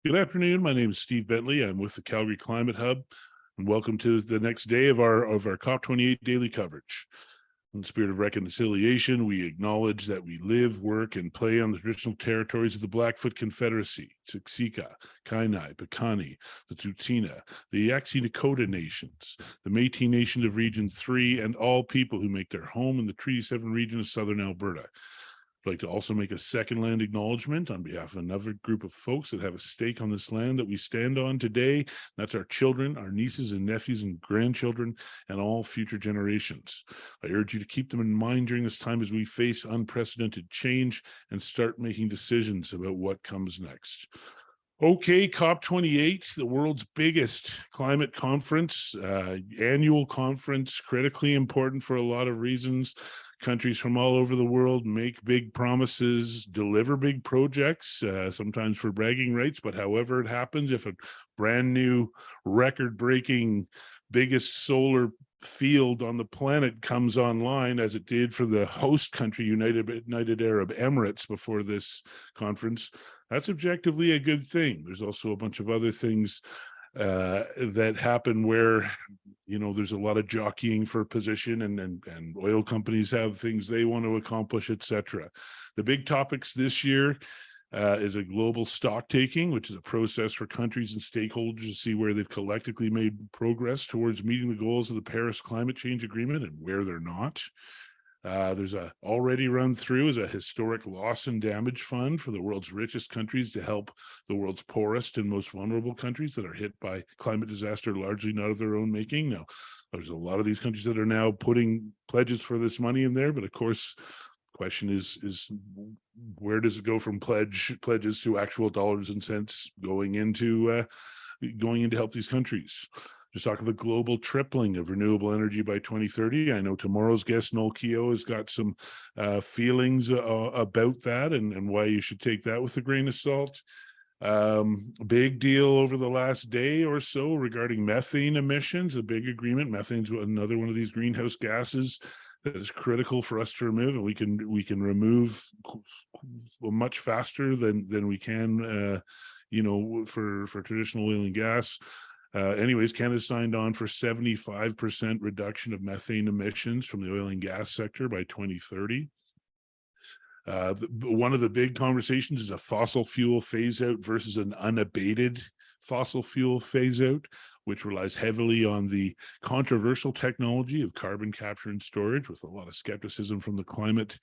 Good afternoon. My name is Steve Bentley. I'm with the Calgary Climate Hub, and welcome to the next day of our COP28 daily coverage. In the spirit of reconciliation, we acknowledge that we live, work, and play on the traditional territories of the Blackfoot Confederacy, Siksika, Kainai, Piikani, the Tsuut'ina, the Yaqsi Nakota Nations, the Métis Nation of Region 3, and all people who make their home in the Treaty 7 region of Southern Alberta. I'd like to also make a second land acknowledgement on behalf of another group of folks that have a stake on this land that we stand on today. That's our children, our nieces and nephews and grandchildren, and all future generations. I urge you to keep them in mind during this time as we face unprecedented change and start making decisions about what comes next. Okay, COP28, the world's biggest climate conference, annual conference, critically important for a lot of reasons. Countries from all over the world make big promises, deliver big projects, sometimes for bragging rights, but however it happens, if a brand new record-breaking biggest solar field on the planet comes online, as it did for the host country, United Arab Emirates, before this conference, that's objectively a good thing. There's also a bunch of other things that happen where, you know, there's a lot of jockeying for position, and oil companies have things they want to accomplish, etc. The big topics this year is a global stock taking, which is a process for countries and stakeholders to see where they've collectively made progress towards meeting the goals of the Paris Climate Change Agreement and where they're not. There's already run through as a historic loss and damage fund for the world's richest countries to help the world's poorest and most vulnerable countries that are hit by climate disaster, largely not of their own making. Now, there's a lot of these countries that are now putting pledges for this money in there, but of course, the question is where does it go from pledges to actual dollars and cents going into help these countries? Just talking the global tripling of renewable energy by 2030. I know tomorrow's guest, Noel Keogh, has got some feelings about that and why you should take that with a grain of salt. Big deal over the last day or so regarding methane emissions, a big agreement. Methane's another one of these greenhouse gases that is critical for us to remove, and we can remove much faster than we can, for traditional oil and gas. Anyways, Canada signed on for 75% reduction of methane emissions from the oil and gas sector by 2030. One of the big conversations is a fossil fuel phase out versus an unabated fossil fuel phase out, which relies heavily on the controversial technology of carbon capture and storage, with a lot of skepticism from the climate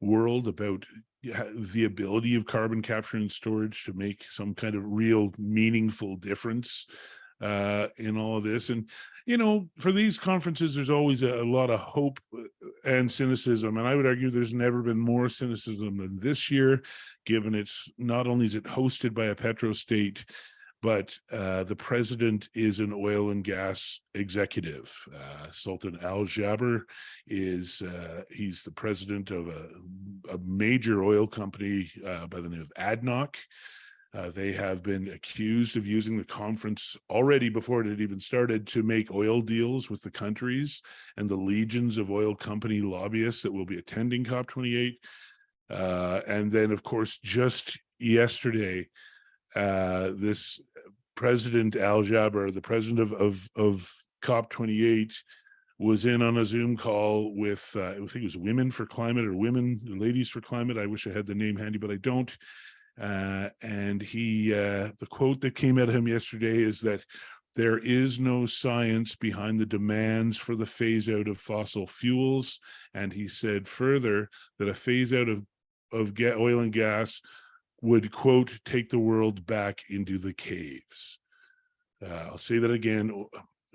world about the ability of carbon capture and storage to make some kind of real meaningful difference in all of this. And, you know, for these conferences, there's always a lot of hope and cynicism. And I would argue there's never been more cynicism than this year, given it's not only is it hosted by a petrostate, but the president is an oil and gas executive. Sultan Al Jaber he's the president of a major oil company by the name of ADNOC. They have been accused of using the conference already before it had even started to make oil deals with the countries and the legions of oil company lobbyists that will be attending COP28. And then, of course, just yesterday, this President Al Jaber, the president of COP28, was in on a Zoom call with, I think it was Women for Climate or Ladies for Climate. I wish I had the name handy, but I don't. And the quote that came out of him yesterday is that there is no science behind the demands for the phase out of fossil fuels. And he said further that a phase out of oil and gas would, quote, take the world back into the caves. I'll say that again.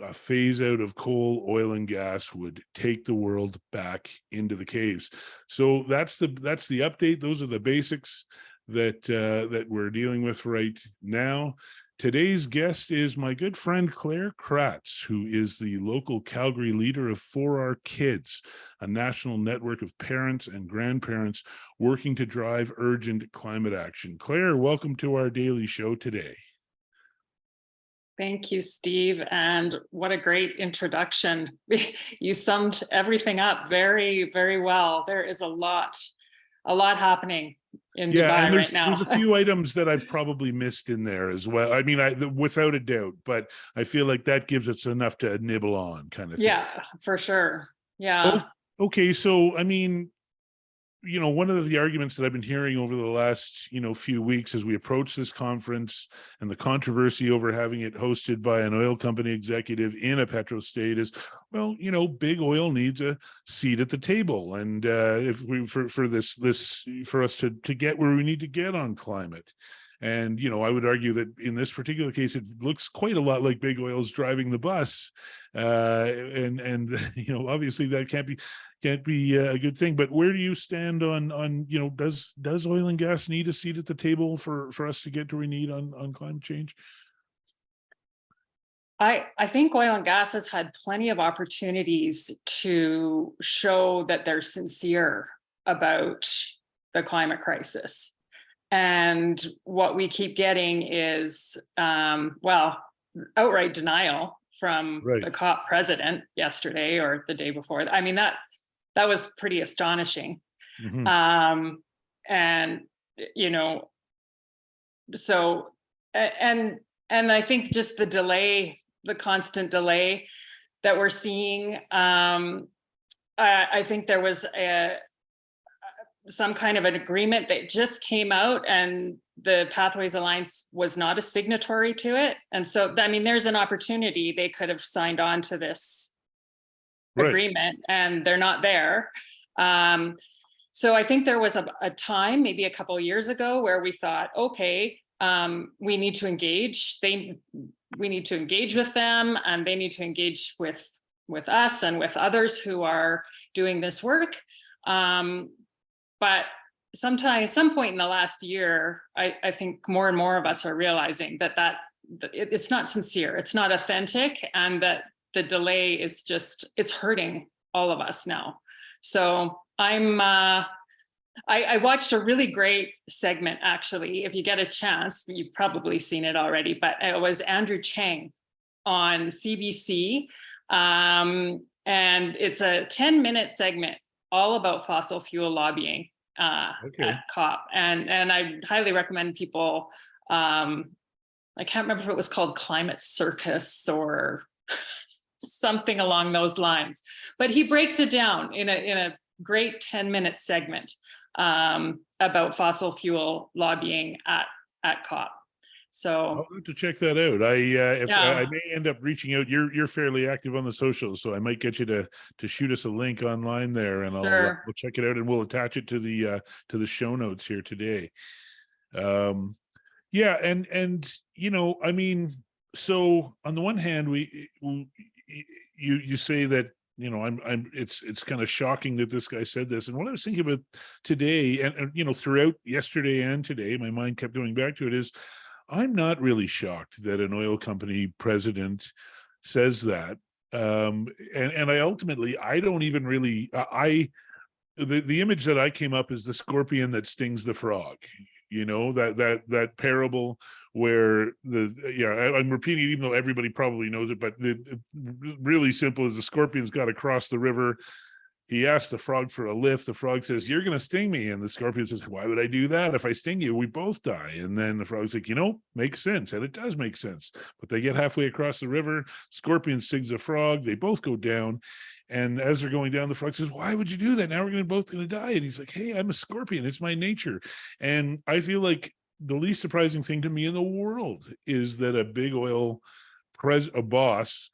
A phase out of coal, oil, and gas would take the world back into the caves. So that's the update. Those are the basics that we're dealing with right now. Today's guest is my good friend Claire Kraatz, who is the local Calgary leader of For Our Kids, a national network of parents and grandparents working to drive urgent climate action. Claire, welcome to our daily show today. Thank you, Steve, and what a great introduction. You summed everything up very, very well. There is a lot happening in Yeah, Dubai and right now. there's a few items that I've probably missed in there as well. I mean, without a doubt, but I feel like that gives us enough to nibble on, kind of thing. Yeah, for sure. Yeah. Oh, okay. So, I mean, one of the arguments that I've been hearing over the last, few weeks as we approach this conference and the controversy over having it hosted by an oil company executive in a petrostate is, well, big oil needs a seat at the table. And if we, for us to get where we need to get on climate. And, I would argue that in this particular case, it looks quite a lot like big oil's driving the bus. And obviously that can't be a good thing. But where do you stand on does oil and gas need a seat at the table for us to get to where we need on climate change? I think oil and gas has had plenty of opportunities to show that they're sincere about the climate crisis. And what we keep getting is, outright denial from the COP president yesterday or the day before. I mean, that was pretty astonishing. Mm-hmm. So, and I think just the delay, the constant delay that we're seeing, I think there was some kind of an agreement that just came out, and the Pathways Alliance was not a signatory to it. And so, I mean, there's an opportunity they could have signed on to this agreement, and they're not there. So I think there was a time, maybe a couple of years ago, where we thought, okay, we need to engage. We need to engage with them, and they need to engage with us and with others who are doing this work. But some point in the last year, I think more and more of us are realizing that it's not sincere, it's not authentic, and that the delay is it's hurting all of us now. So I watched a really great segment, actually. If you get a chance, you've probably seen it already, but it was Andrew Chang on CBC. And it's a 10-minute segment all about fossil fuel lobbying at COP. And I highly recommend people, I can't remember if it was called Climate Circus or something along those lines, but he breaks it down in a great 10-minute segment about fossil fuel lobbying at COP. So I'll have to check that out. I may end up reaching out. You're fairly active on the socials, so I might get you to shoot us a link online there, and we'll check it out, and we'll attach it to the show notes here today. Yeah, and I mean, so on the one hand, you say that it's kind of shocking that this guy said this. And what I was thinking about today, and throughout yesterday and today, my mind kept going back to it, is I'm not really shocked that an oil company president says that. And I don't even really, the image that I came up is the scorpion that stings the frog, that parable where I'm repeating it even though everybody probably knows it, but the really simple is the scorpion's got to cross the river. He asks the frog for a lift. The frog says, "You're going to sting me." And the scorpion says, "Why would I do that? If I sting you, we both die." And then the frog's like, makes sense. And it does make sense. But they get halfway across the river. Scorpion stings the frog. They both go down. And as they're going down, the frog says, "Why would you do that? Now we're both going to die." And he's like, "Hey, I'm a scorpion. It's my nature." And I feel like the least surprising thing to me in the world is that a big oil boss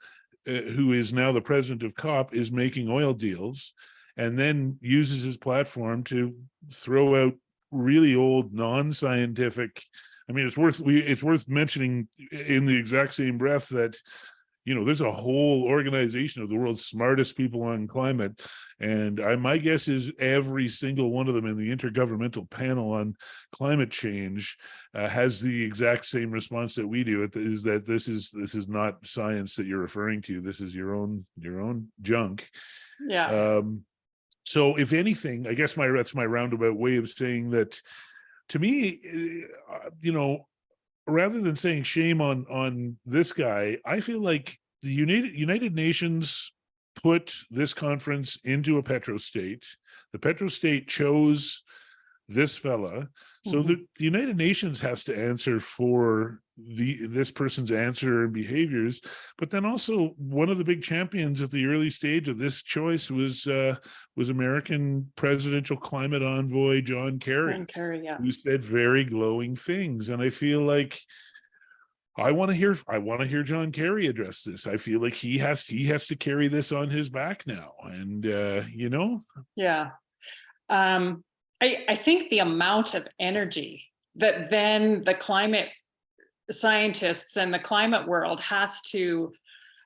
who is now the president of COP is making oil deals and then uses his platform to throw out really old non-scientific. I mean, it's worth mentioning in the exact same breath that there's a whole organization of the world's smartest people on climate, and my guess is every single one of them in the Intergovernmental Panel on Climate Change has the exact same response that we do. Is that this is not science that you're referring to. This is your own junk. Yeah. So, if anything, I guess that's my roundabout way of saying that. To me, rather than saying shame on this guy, I feel like the United Nations put this conference into a petrostate. The petrostate chose this fella. So Mhm. the United Nations has to answer for this person's answer and behaviors. But then also one of the big champions at the early stage of this choice was American presidential climate envoy John Kerry, Yeah. who said very glowing things. And I feel like I want to hear John Kerry address this. I feel like he has to carry this on his back now. And Yeah. I think the amount of energy that then the climate scientists and the climate world has to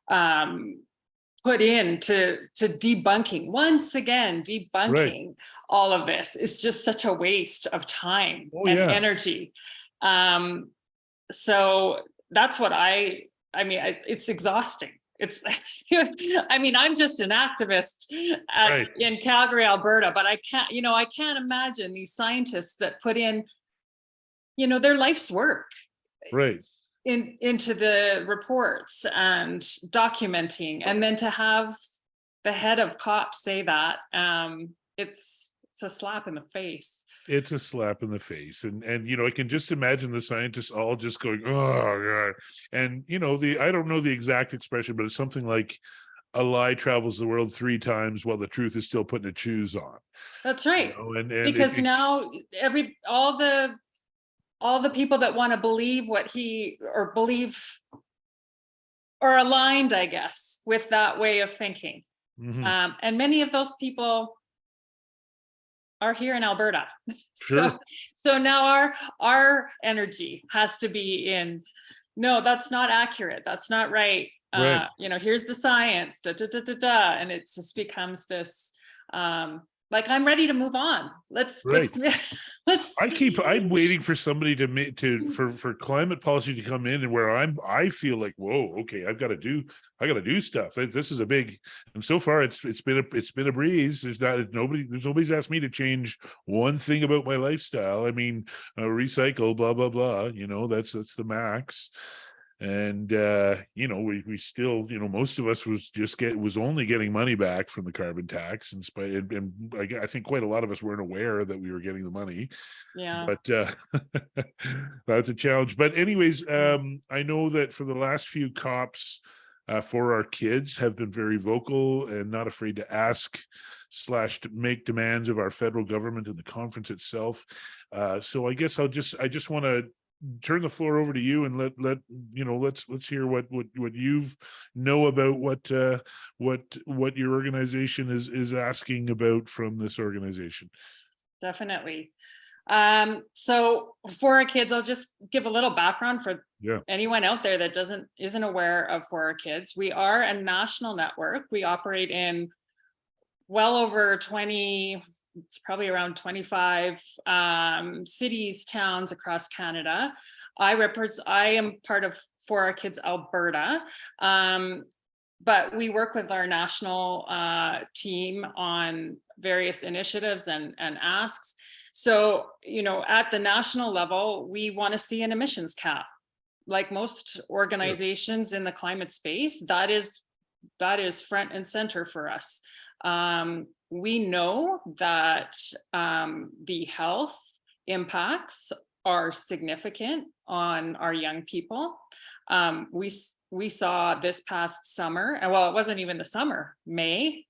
put into debunking, once again, right. all of this is just such a waste of time Oh and yeah. energy. So that's what it's exhausting. It's, I mean, I'm just an activist Right. in Calgary, Alberta, but I can't imagine these scientists that put in, their life's work Right. into the reports and documenting, and then to have the head of COP say that, it's a slap in the face. It's a slap in the face. And I can just imagine the scientists all just going, oh God. And I don't know the exact expression, but it's something like a lie travels the world 3 times while the truth is still putting its shoes on. That's right. And Because now all the people that want to believe or aligned, I guess, with that way of thinking. Mhm. And many of those people are here in Alberta. Sure. So now our energy has to be in, no, that's not accurate. That's not right. Right. Here's the science, and it just becomes this, like, I'm ready to move on. Let's Right. let's. I'm waiting for somebody for climate policy to come in, and where I feel like, whoa, okay, I got to do stuff. This is a big, and so far it's been a breeze. Nobody's asked me to change one thing about my lifestyle. I mean, recycle, blah blah blah. That's the max. And we still, most of us was only getting money back from the carbon tax, and I think quite a lot of us weren't aware that we were getting the money. Yeah. But that's a challenge. But anyways, I know that for the last few COPs, for our kids have been very vocal and not afraid to ask / to make demands of our federal government and the conference itself. So I guess I just want to turn the floor over to you, and let's hear what you've about what your organization is asking about from this organization. Definitely. So for our kids, I'll just give a little background for anyone out there that isn't aware of For Our Kids. We are a national network. We operate in well over 20, it's probably around 25 cities, towns across Canada. I am part of For Our Kids Alberta, but we work with our national team on various initiatives and asks. So, at the national level, we want to see an emissions cap. Like most organizations in the climate space, that is front and center for us. We know that the health impacts are significant on our young people. We saw this past summer, and well, it wasn't even the summer, May,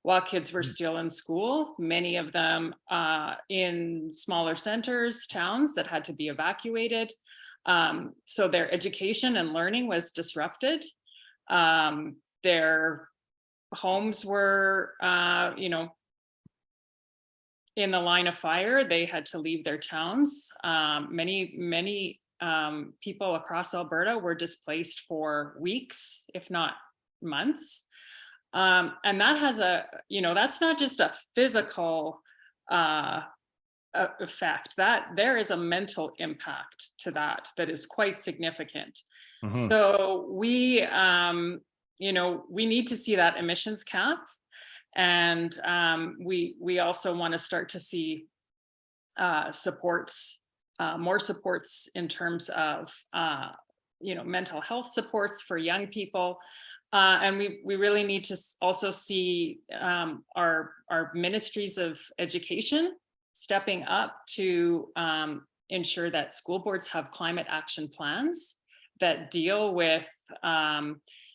while kids were still in school, many of them in smaller centers, towns that had to be evacuated. So their education and learning was disrupted. Their homes were, in the line of fire. They had to leave their towns. Many people across Alberta were displaced for weeks, if not months. And that has that's not just a physical effect, that there is a mental impact to that is quite significant. So we need to see that emissions cap. And we also want to start to see supports, more supports in terms of mental health supports for young people. And we really need to also see our ministries of education stepping up to ensure that school boards have climate action plans that deal with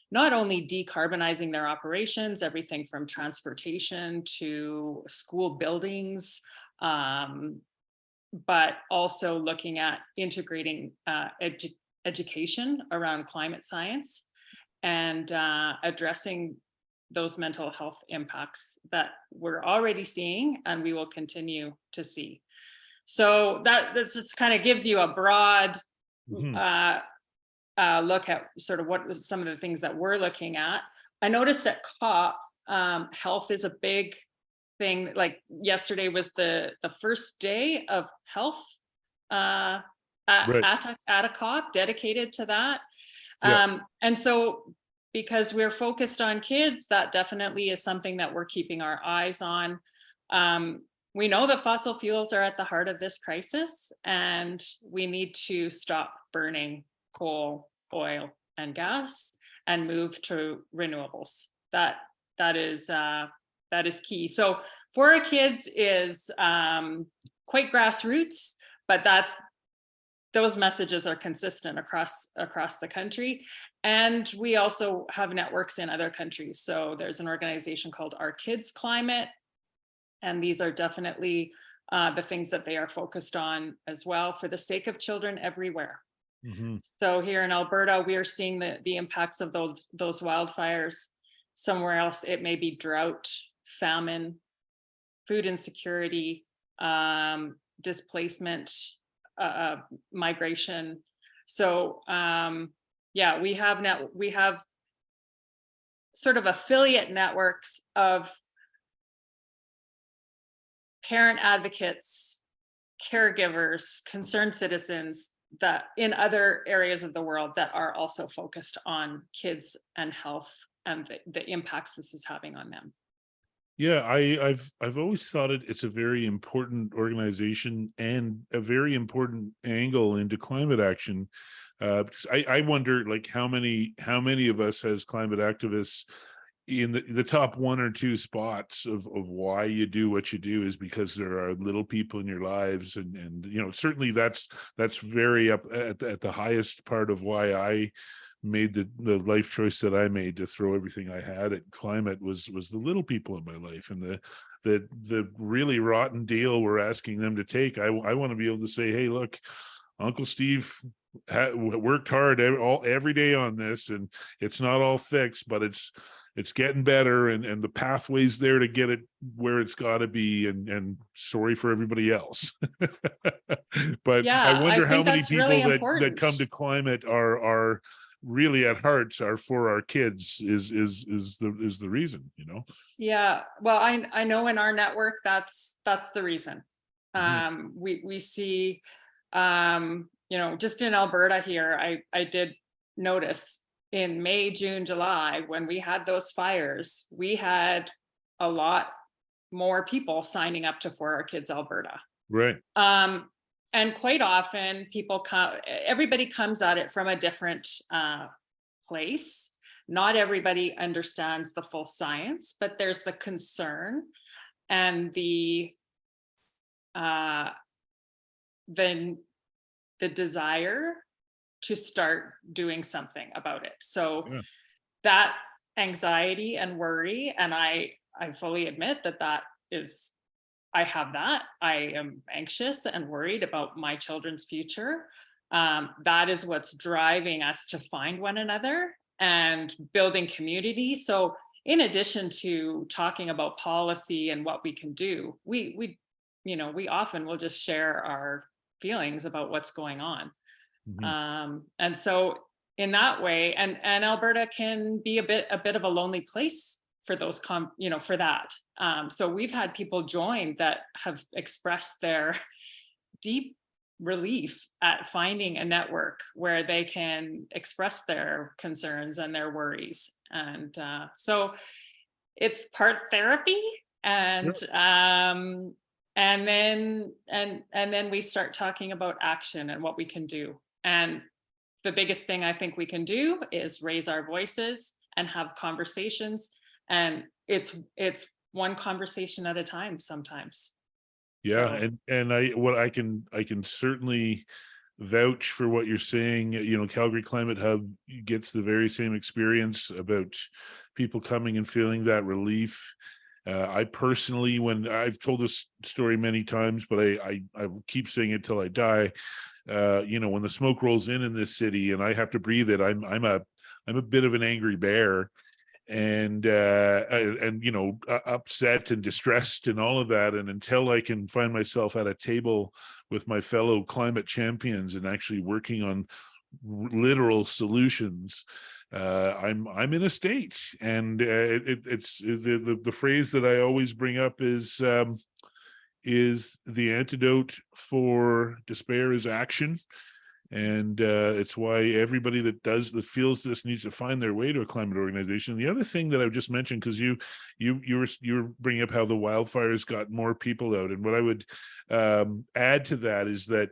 not only decarbonizing their operations, everything from transportation to school buildings, but also looking at integrating education around climate science and addressing those mental health impacts that we're already seeing and we will continue to see. So that just kind of gives you a broad look at sort of what some of the things that we're looking at. I noticed at COP, health is a big thing. Like yesterday was the first day of health at a COP dedicated to that. And so because we're focused on kids, that definitely is something that we're keeping our eyes on. We know that fossil fuels are at the heart of this crisis, and we need to stop burning coal, oil, and gas and move to renewables. That is key. So for our kids is quite grassroots, but those messages are consistent across the country. And we also have networks in other countries. So there's an organization called Our Kids Climate, and these are definitely the things that they are focused on as well, for the sake of children everywhere. So here in Alberta, we are seeing the impacts of those wildfires. Somewhere else, it may be drought, famine, food insecurity, displacement, migration. So yeah, we have sort of affiliate networks of parent advocates, caregivers, concerned citizens that in other areas of the world that are also focused on kids and health and the impacts this is having on them. Yeah, I've always thought it's a very important organization and a very important angle into climate action. Because I wonder, like, how many of us as climate activists in the top one or two spots of why you do what you do is because there are little people in your lives, and you know, certainly that's very up at the highest part of why I made the life choice that I made to throw everything I had at climate was the little people in my life, and the really rotten deal we're asking them to take. I want to be able to say, hey, look, Uncle Steve worked hard every day on this, and it's not all fixed, but it's getting better, and the pathway's there to get it where it's got to be, and sorry for everybody else. But yeah, I wonder how many people really that come to climate are really at hearts are for our kids is the reason, you know. Yeah, well, I know in our network that's the reason. We see you know, just in Alberta here, I did notice in May, June, July, when we had those fires, we had a lot more people signing up to For Our Kids Alberta. Right. And quite often everybody comes at it from a different place. Not everybody understands the full science, but there's the concern and the desire to start doing something about it. So that anxiety and worry, and I fully admit that is, I have that. I am anxious and worried about my children's future. That is what's driving us to find one another and building community. So in addition to talking about policy and what we can do, we often will just share our feelings about what's going on. And so in that way, and Alberta can be a bit of a lonely place for those for that. So we've had people join that have expressed their deep relief at finding a network where they can express their concerns and their worries. And so it's part therapy, and then we start talking about action and what we can do. And the biggest thing I think we can do is raise our voices and have conversations. And it's one conversation at a time sometimes. Yeah, So, and I can certainly vouch for what you're saying. Calgary Climate Hub gets the very same experience about people coming and feeling that relief. I personally, when I've told this story many times, but I will keep saying it till I die. When the smoke rolls in this city and I have to breathe it, I'm a bit of an angry bear, and upset and distressed and all of that. And until I can find myself at a table with my fellow climate champions and actually working on literal solutions, I'm in a state. And it's the phrase that I always bring up is the antidote for despair is action. And it's why everybody that feels this needs to find their way to a climate organization. The other thing that I've just mentioned, because you were bringing up how the wildfires got more people out, and what I would add to that is that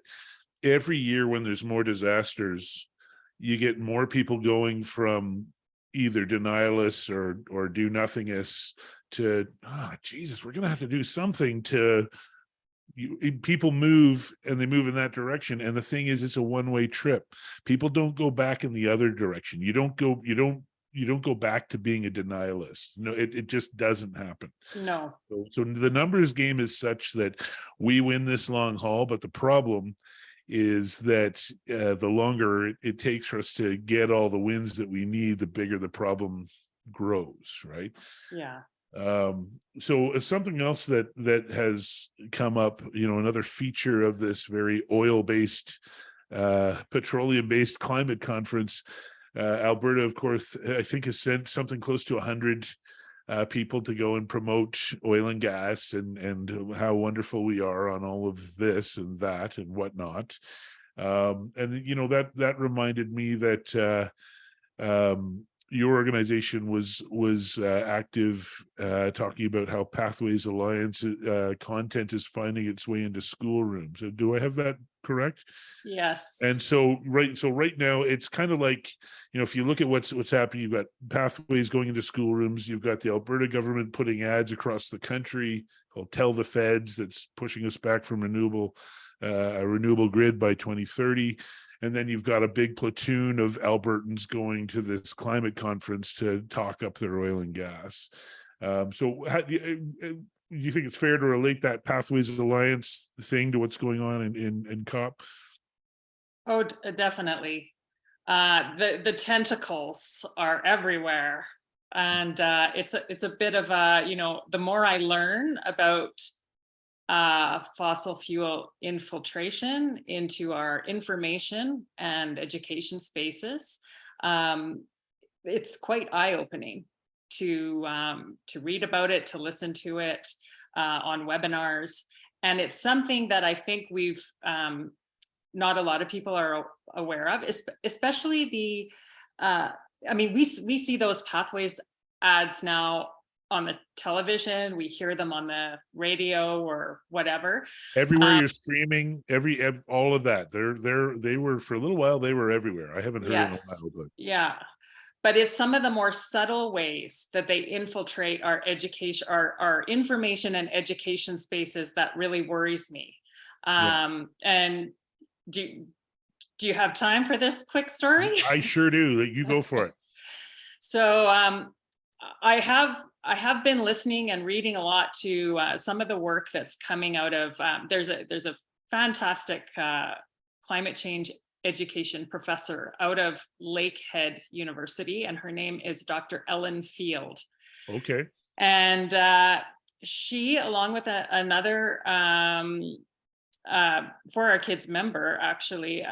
every year when there's more disasters, you get more people going from either denialists or do nothingists to, Jesus, we're going to have to do something to. People move and they move in that direction, and the thing is, it's a one-way trip. People don't go back in the other direction. You don't go back to being a denialist. No, it just doesn't happen. no. So the numbers game is such that we win this long haul, but the problem is that the longer it takes for us to get all the wins that we need, the bigger the problem grows, right? Yeah. So something else that has come up, another feature of this very oil-based, petroleum-based climate conference, Alberta, of course, I think has sent something close to 100 people to go and promote oil and gas and how wonderful we are on all of this and that and whatnot. And that reminded me that your organization was active, talking about how Pathways Alliance content is finding its way into schoolrooms. Do I have that correct? Yes. And so right now it's kind of like, if you look at what's happening, you've got Pathways going into schoolrooms, you've got the Alberta government putting ads across the country called Tell the Feds, that's pushing us back from a renewable grid by 2030. And then you've got a big platoon of Albertans going to this climate conference to talk up their oil and gas. So do you think it's fair to relate that Pathways Alliance thing to what's going on in COP? Oh, definitely. The tentacles are everywhere. And it's a bit of the more I learn about fossil fuel infiltration into our information and education spaces, it's quite eye-opening to read about it, to listen to it on webinars. And it's something that I think we've not a lot of people are aware of, especially we see those Pathways ads now on the television, we hear them on the radio or whatever. Everywhere you're streaming, all of that. They were, for a little while, they were everywhere. I haven't heard in a while, but yeah. But it's some of the more subtle ways that they infiltrate our education, our information and education spaces that really worries me. And do you have time for this quick story? I sure do. You go for it. So I have been listening and reading a lot to some of the work that's coming out of, there's a fantastic climate change education professor out of Lakehead University, and her name is Dr. Ellen Field. Okay. And she, along with another For Our Kids member, actually,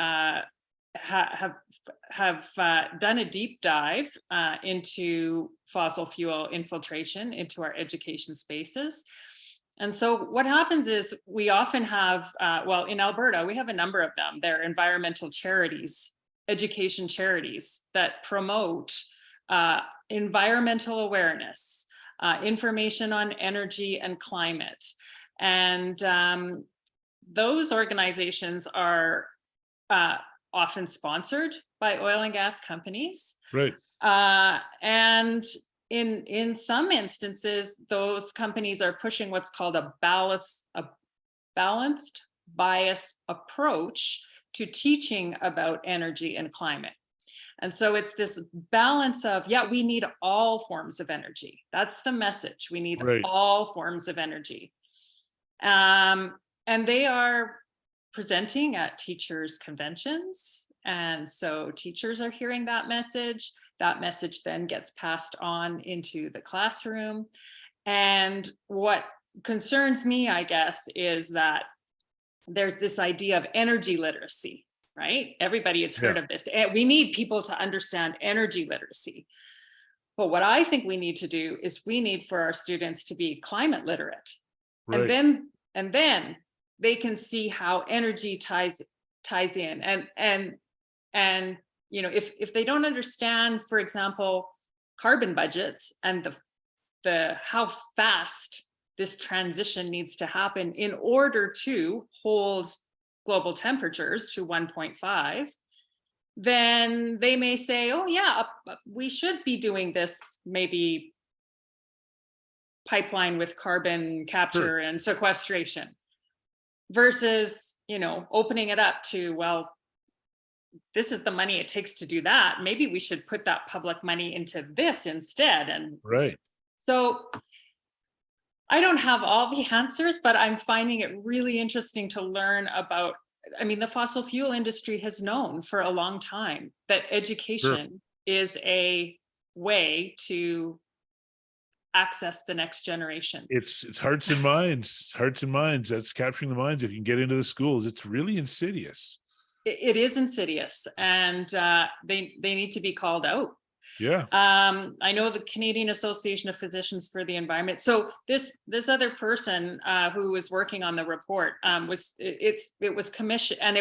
have done a deep dive into fossil fuel infiltration into our education spaces. And so what happens is we often have, in Alberta, we have a number of them. They're environmental charities, education charities that promote environmental awareness, information on energy and climate. And those organizations are often sponsored by oil and gas companies. Right. And in some instances, those companies are pushing what's called a balanced bias approach to teaching about energy and climate. And so it's this balance of, yeah, we need all forms of energy. That's the message. We need Right. all forms of energy. And they are presenting at teachers' conventions. And so teachers are hearing that message. That message then gets passed on into the classroom. And what concerns me, I guess, is that there's this idea of energy literacy, right? Everybody has heard of this. We need people to understand energy literacy. But what I think we need to do is we need for our students to be climate literate. Right. And then they can see how energy ties in. And you know, if they don't understand, for example, carbon budgets and the how fast this transition needs to happen in order to hold global temperatures to 1.5, then they may say, oh yeah, we should be doing this maybe pipeline with carbon capture and sequestration, versus, you know, opening it up to, well, this is the money it takes to do that. Maybe we should put that public money into this instead. And so I don't have all the answers, but I'm finding it really interesting to learn about. I mean, the fossil fuel industry has known for a long time that education is a way to access the next generation. It's hearts and minds, That's capturing the minds. If you can get into the schools, it's really insidious. It is insidious, and they need to be called out. Yeah. I know the Canadian Association of Physicians for the Environment. So this other person who was working on the report it was commissioned, and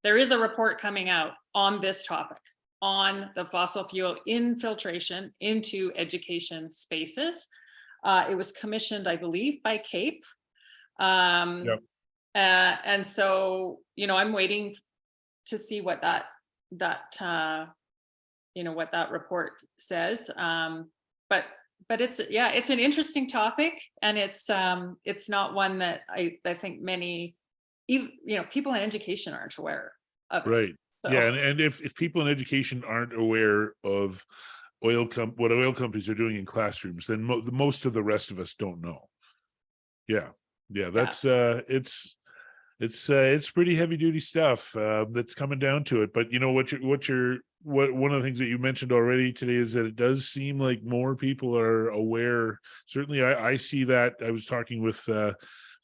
there is a report coming out on this topic, on the fossil fuel infiltration into education spaces. It was commissioned, I believe, by CAPE. And so, you know, I'm waiting to see what that you know, what that report says. But it's an interesting topic, and it's not one that I think many, even, you know, people in education aren't aware of it. Right. So. Yeah, and if people in education aren't aware of what oil companies are doing in classrooms, then most of the rest of us don't know. Yeah, that's it's pretty heavy duty stuff that's coming down to it. But you know what one of the things that you mentioned already today is that it does seem like more people are aware. Certainly I see that. I was talking with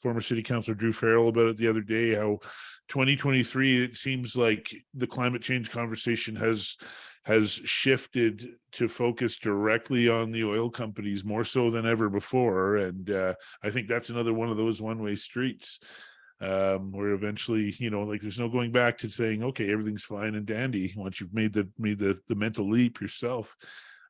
former city councilor Drew Farrell about it the other day, how 2023, it seems like the climate change conversation has shifted to focus directly on the oil companies more so than ever before. And I think that's another one of those one-way streets where eventually, you know, like there's no going back to saying, okay, everything's fine and dandy once you've made the mental leap yourself.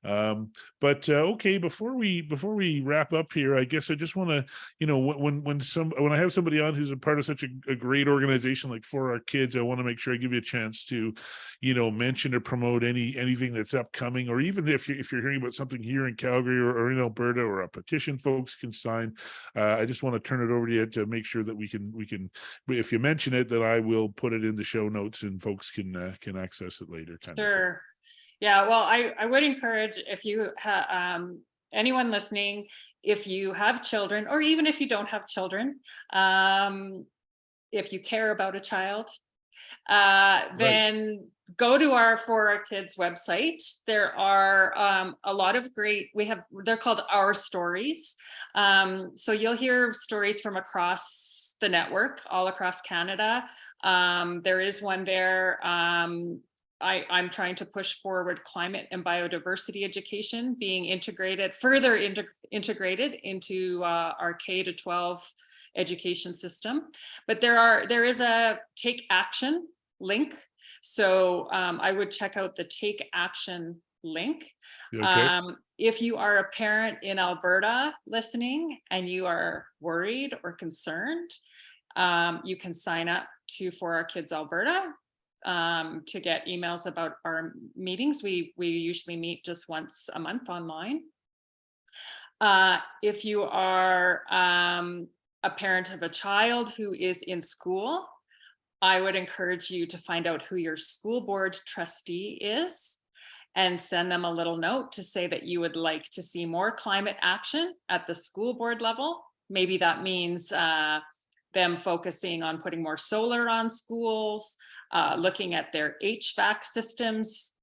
But okay, before we wrap up here, I guess I just want to, you know, when I have somebody on who's a part of such a great organization like For Our Kids, I want to make sure I give you a chance to, you know, mention or promote anything that's upcoming, or even if you're hearing about something here in Calgary or in Alberta, or a petition folks can sign. I just want to turn it over to you to make sure that we can, if you mention it, that I will put it in the show notes and folks can access it later. Sure. Yeah, well, I would encourage, if you anyone listening, if you have children, or even if you don't have children, if you care about a child, then go to our For Our Kids website. There are a lot of great, they're called Our Stories. So you'll hear stories from across the network, all across Canada. There is one there. I'm trying to push forward climate and biodiversity education being further integrated into our K-12 education system. But there is a Take Action link. So I would check out the Take Action link. Okay. If you are a parent in Alberta listening and you are worried or concerned, you can sign up For Our Kids Alberta to get emails about our meetings. We usually meet just once a month online. If you are a parent of a child who is in school, I would encourage you to find out who your school board trustee is and send them a little note to say that you would like to see more climate action at the school board level. Maybe that means them focusing on putting more solar on schools, looking at their HVAC systems.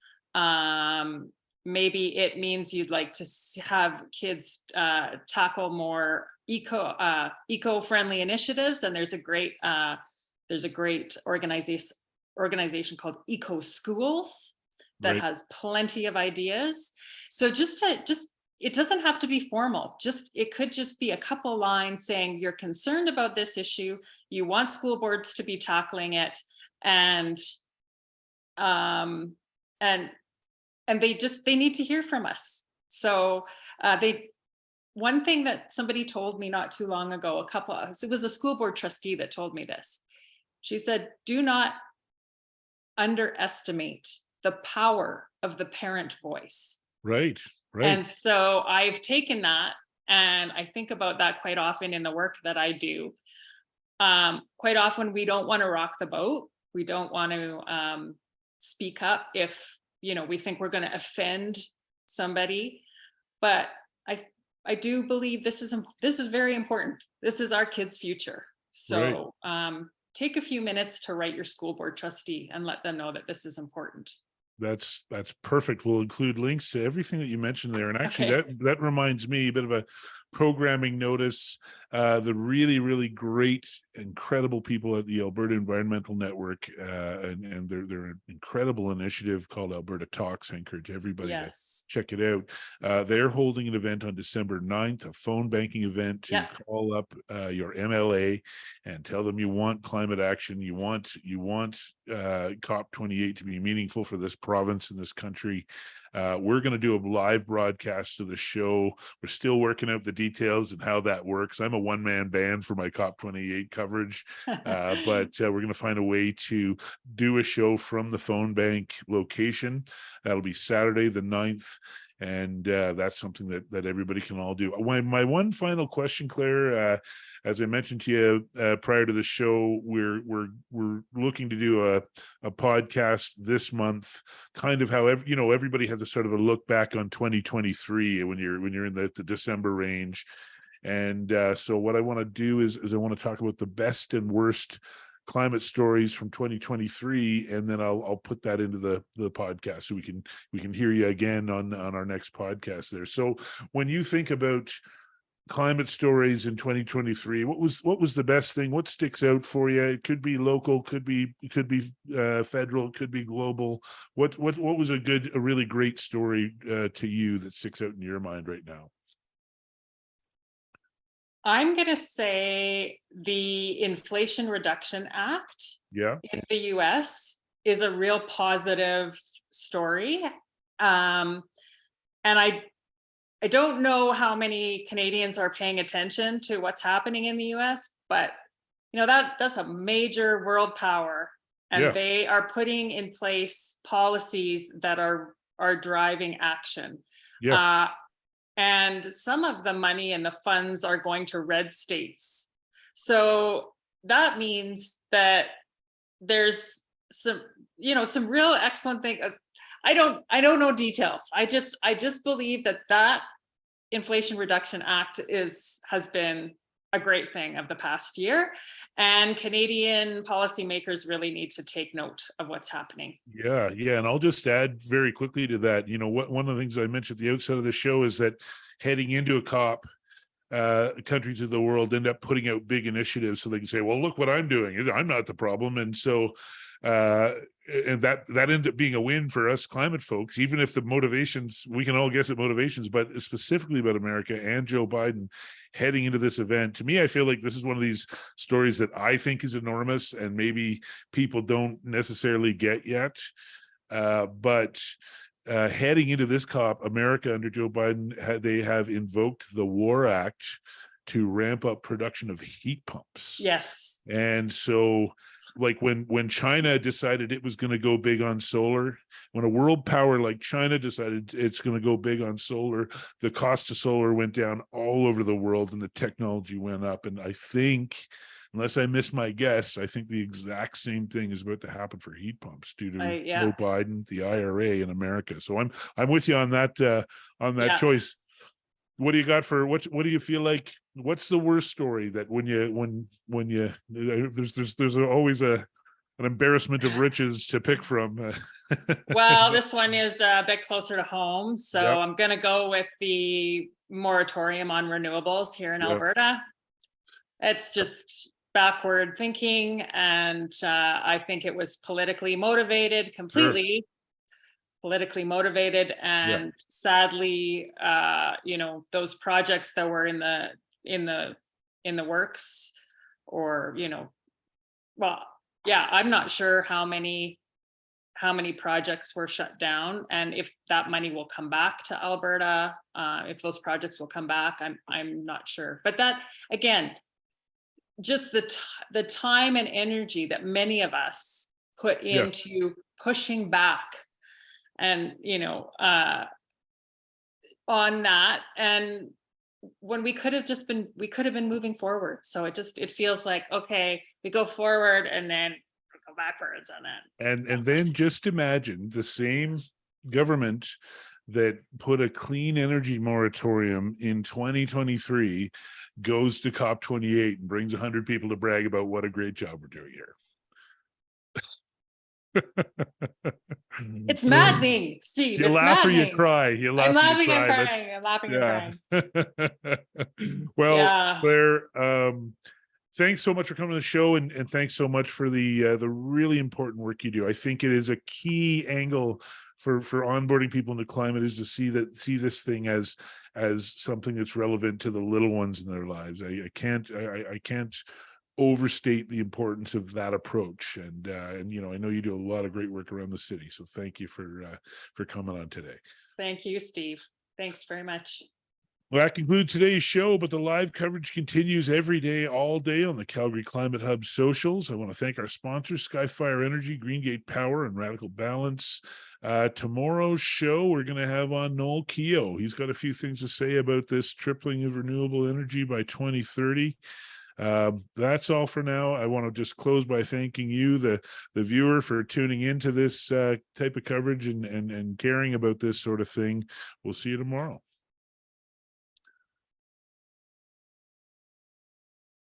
Maybe it means you'd like to have kids tackle more eco-friendly initiatives, and there's a great organization called Eco Schools that has plenty of ideas. So it doesn't have to be formal. It could just be a couple lines saying you're concerned about this issue, you want school boards to be tackling it, and they need to hear from us. So one thing that somebody told me not too long ago, it was a school board trustee that told me this. She said, do not underestimate the power of the parent voice. Right. And so I've taken that, and I think about that quite often in the work that I do. Quite often we don't want to rock the boat. We don't want to speak up if, we think we're going to offend somebody. But I do believe this is very important. This is our kids' future. So take a few minutes to write your school board trustee and let them know that this is important. That's perfect. We'll include links to everything that you mentioned there. And actually that reminds me a bit of a programming notice. The really, really great, incredible people at the Alberta Environmental Network and their incredible initiative called Alberta Talks. I encourage everybody to check it out. They're holding an event on December 9th, a phone banking event to call up your MLA and tell them you want climate action. You want COP28 to be meaningful for this province and this country. We're going to do a live broadcast of the show. We're still working out the details and how that works. I'm a one-man band for my COP28 coverage, but we're going to find a way to do a show from the phone bank location. That'll be Saturday the 9th. And that's something that everybody can all do. My one final question, Claire, as I mentioned to you prior to the show, we're looking to do a podcast this month, kind of how everybody has a sort of a look back on 2023 when you're in the December range. And so what I want to do is I want to talk about the best and worst climate stories from 2023, and then I'll put that into the podcast so we can hear you again on our next podcast there. So when you think about climate stories in 2023, what was the best thing? What sticks out for you? It could be local, could be federal, could be global. What was a really great story to you that sticks out in your mind right now? I'm going to say the Inflation Reduction Act in the US is a real positive story. And I don't know how many Canadians are paying attention to what's happening in the US, but that's a major world power, and they are putting in place policies that are driving action. And some of the money and the funds are going to red states. So that means that there's some real excellent thing. I don't know details. I just believe that Inflation Reduction Act has been a great thing of the past year, and Canadian policymakers really need to take note of what's happening. Yeah. And I'll just add very quickly to that. One of the things I mentioned at the outset of the show is that heading into a COP, countries of the world end up putting out big initiatives so they can say, well, look what I'm doing. I'm not the problem. And so and that ends up being a win for us climate folks, even if the motivations, we can all guess at motivations, but specifically about America and Joe Biden heading into this event. To me, I feel like this is one of these stories that I think is enormous and maybe people don't necessarily get yet. But heading into this COP, America under Joe Biden, they have invoked the WAR Act to ramp up production of heat pumps. Yes. And so like when China decided it was going to go big on solar, when a world power like China decided it's going to go big on solar, the cost of solar went down all over the world and the technology went up. And I think, unless I miss my guess, I think the exact same thing is about to happen for heat pumps due to Joe Biden, the IRA in America. So I'm with you on that choice. What do you got for what do you feel like? What's the worst story that when you there's always an embarrassment of riches to pick from? Well, this one is a bit closer to home, so Yep. I'm going to go with the moratorium on renewables here in Yep. Alberta. It's just backward thinking, and I think it was politically motivated, completely politically motivated, and sadly, those projects that were in the works, or I'm not sure how many projects were shut down, and if that money will come back to Alberta, if those projects will come back, I'm not sure. But that, again, just the time and energy that many of us put into pushing back, and on that, and when we could have been moving forward. So it feels like, okay, we go forward and then we go backwards on that. And then just imagine the same government that put a clean energy moratorium in 2023 goes to COP28 and brings 100 people to brag about what a great job we're doing here. It's maddening, Steve. You laugh or you cry. You laugh. I'm laughing and cry. crying. I'm laughing and crying. Well, Claire, thanks so much for coming to the show, and thanks so much for the really important work you do. I think it is a key angle for onboarding people into climate, is to see this thing as something that's relevant to the little ones in their lives. I can't overstate the importance of that approach, and I know you do a lot of great work around the city, so thank you for coming on today. Thank you, Steve. Thanks very much. Well, that concludes today's show, but the live coverage continues every day, all day on the Calgary Climate Hub socials. I want to thank our sponsors, Skyfire Energy, Greengate Power, and Radical Balance. Tomorrow's show, we're going to have on Noel Keogh. He's got a few things to say about this tripling of renewable energy by 2030. That's all for now. I want to just close by thanking you, the viewer, for tuning into this type of coverage and caring about this sort of thing. We'll see you tomorrow.